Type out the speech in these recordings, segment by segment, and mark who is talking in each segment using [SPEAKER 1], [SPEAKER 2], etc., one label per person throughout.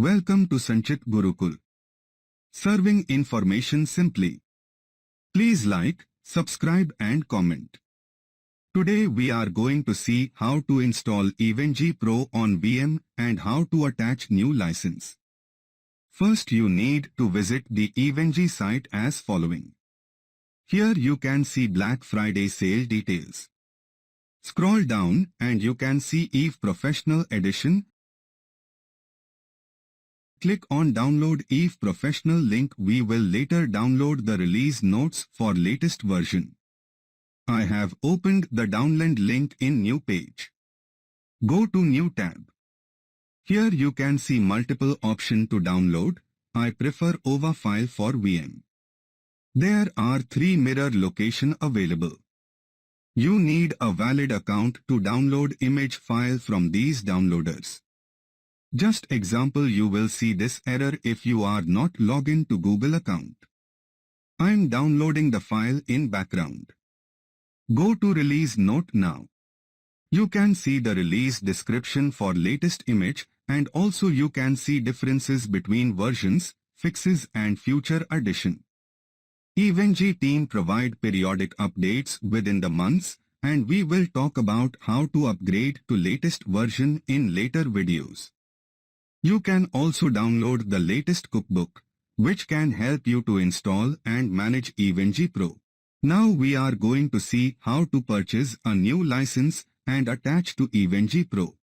[SPEAKER 1] Welcome to Sanchit Gurukul. Serving information simply. Please like, subscribe and comment. Today we are going to see how to install EVNG Pro on VM and how to attach new license. First you need to visit the EVNG site as following. Here you can see Black Friday sale details. Scroll down and you can see EVE Professional Edition. Click on Download EVE Professional link. We will later download the release notes for latest version. I have opened the download link in new page. Go to New tab. Here you can see multiple options to download. I prefer OVA file for VM. There are 3 mirror location available. You need a valid account to download image file from these downloaders. Just example, you will see this error if you are not logged in to Google account. I am downloading the file in background. Go to release note now. You can see the release description for latest image and also you can see differences between versions, fixes and future addition. EVNG team provide periodic updates within the months and we will talk about how to upgrade to latest version in later videos. You can also download the latest cookbook, which can help you to install and manage EVNG Pro. Now we are going to see how to purchase a new license and attach to EVNG Pro.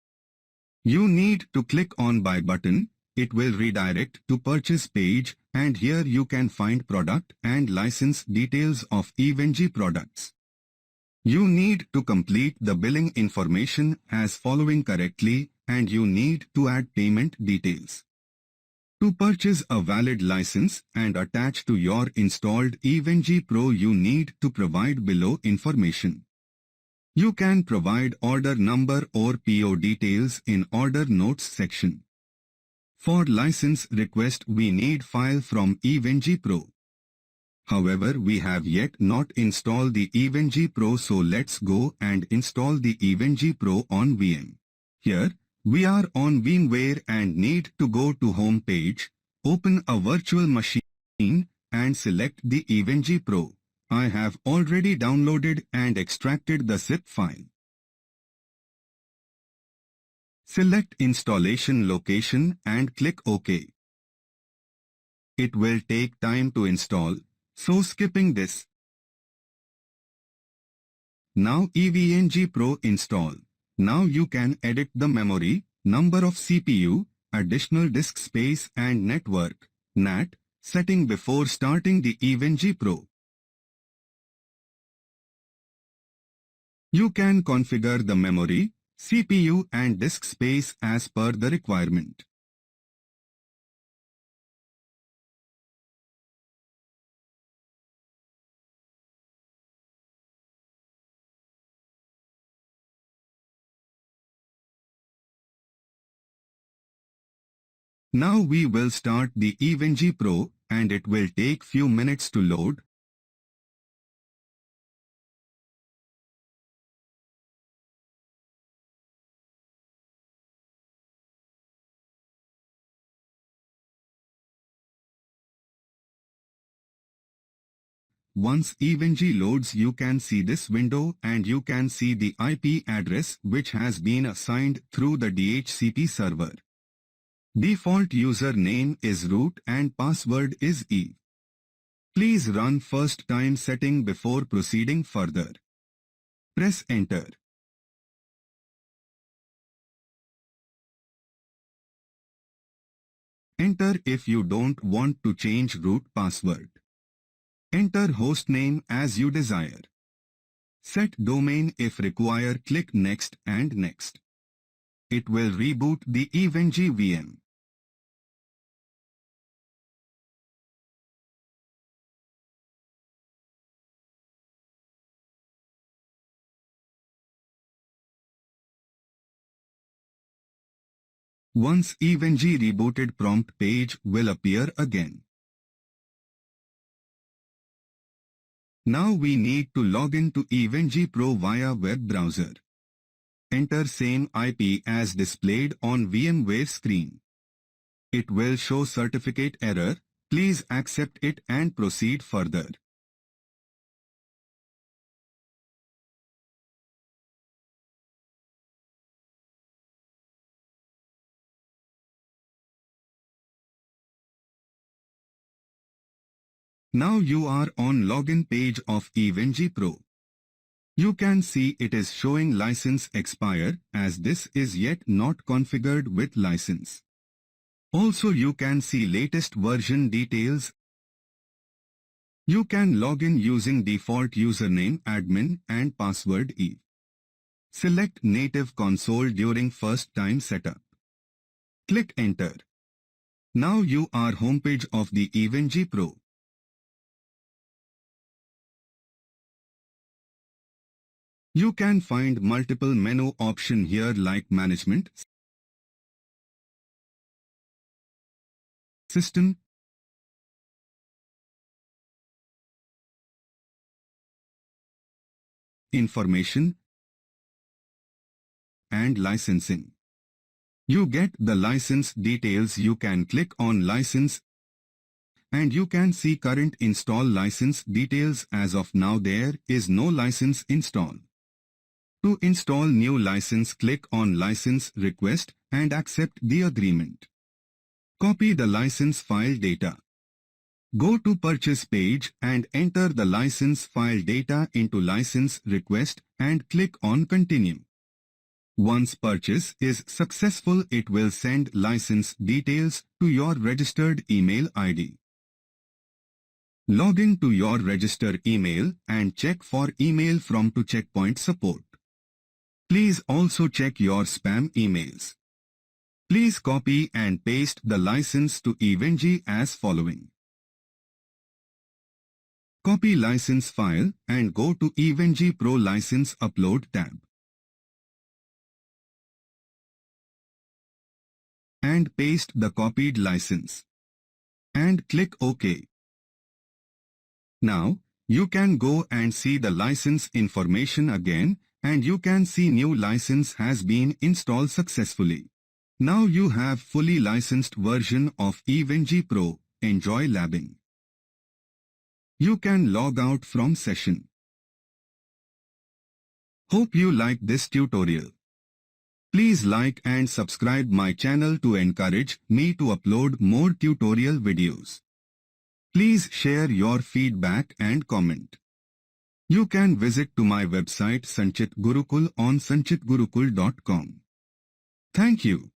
[SPEAKER 1] You need to click on Buy button. It will redirect to purchase page and here you can find product and license details of EVNG products. You need to complete the billing information as following correctly and you need to add payment details. To purchase a valid license and attach to your installed EVNG Pro, you need to provide below information. You can provide order number or PO details in order notes section. For license request we need file from EVNG Pro. However, we have yet not installed the EVNG Pro, so let's go and install the EVNG Pro on VM. Here, we are on VMware and need to go to home page, open a virtual machine and select the EVNG Pro. I have already downloaded and extracted the zip file. Select installation location and click OK. It will take time to install, so skipping this. Now EVNG Pro install. Now you can edit the memory, number of CPU, additional disk space and network, NAT, setting before starting the EVNG Pro. You can configure the memory, CPU and disk space as per the requirement. Now we will start the EVNG Pro and it will take few minutes to load. Once EVNG loads, you can see this window and you can see the IP address which has been assigned through the DHCP server. Default username is root and password is EVE. Please run first time setting before proceeding further. Press enter. Enter if you don't want to change root password. Enter hostname as you desire. Set domain if required, click next and next. It will reboot the EVNG VM. Once EVNG rebooted, prompt page will appear again. Now we need to log in to EVNG Pro via web browser. Enter same IP as displayed on VMware screen. it will show certificate error. Please accept it and proceed further. Now you are on login page of EVenG Pro. You can see it is showing license expire as this is yet not configured with license. Also you can see latest version details. You can log in using default username admin and password Eve. Select native console during first time setup. Click enter. Now you are homepage of the EVenG Pro. You can find multiple menu option here like management, system, information, and licensing. You get the license details. You can click on license and you can see current install license details. As of now there is no license install. To install new license, click on license request and accept the agreement. Copy the license file data. Go to purchase page and enter the license file data into license request and click on continue. Once purchase is successful, it will send license details to your registered email ID. Log in to your registered email and check for email from to Checkpoint Support. Please also check your spam emails. Please copy and paste the license to EVenG as following. Copy license file and go to EVenG Pro License Upload tab. And paste the copied license. And click OK. Now, you can go and see the license information again, and you can see new license has been installed successfully. Now you have fully licensed version of EVenG Pro. Enjoy labbing. You can log out from session. Hope you like this tutorial. Please like and subscribe my channel to encourage me to upload more tutorial videos. Please share your feedback and comment. You can visit to my website Sanchit Gurukul on sanchitgurukul.com. Thank you.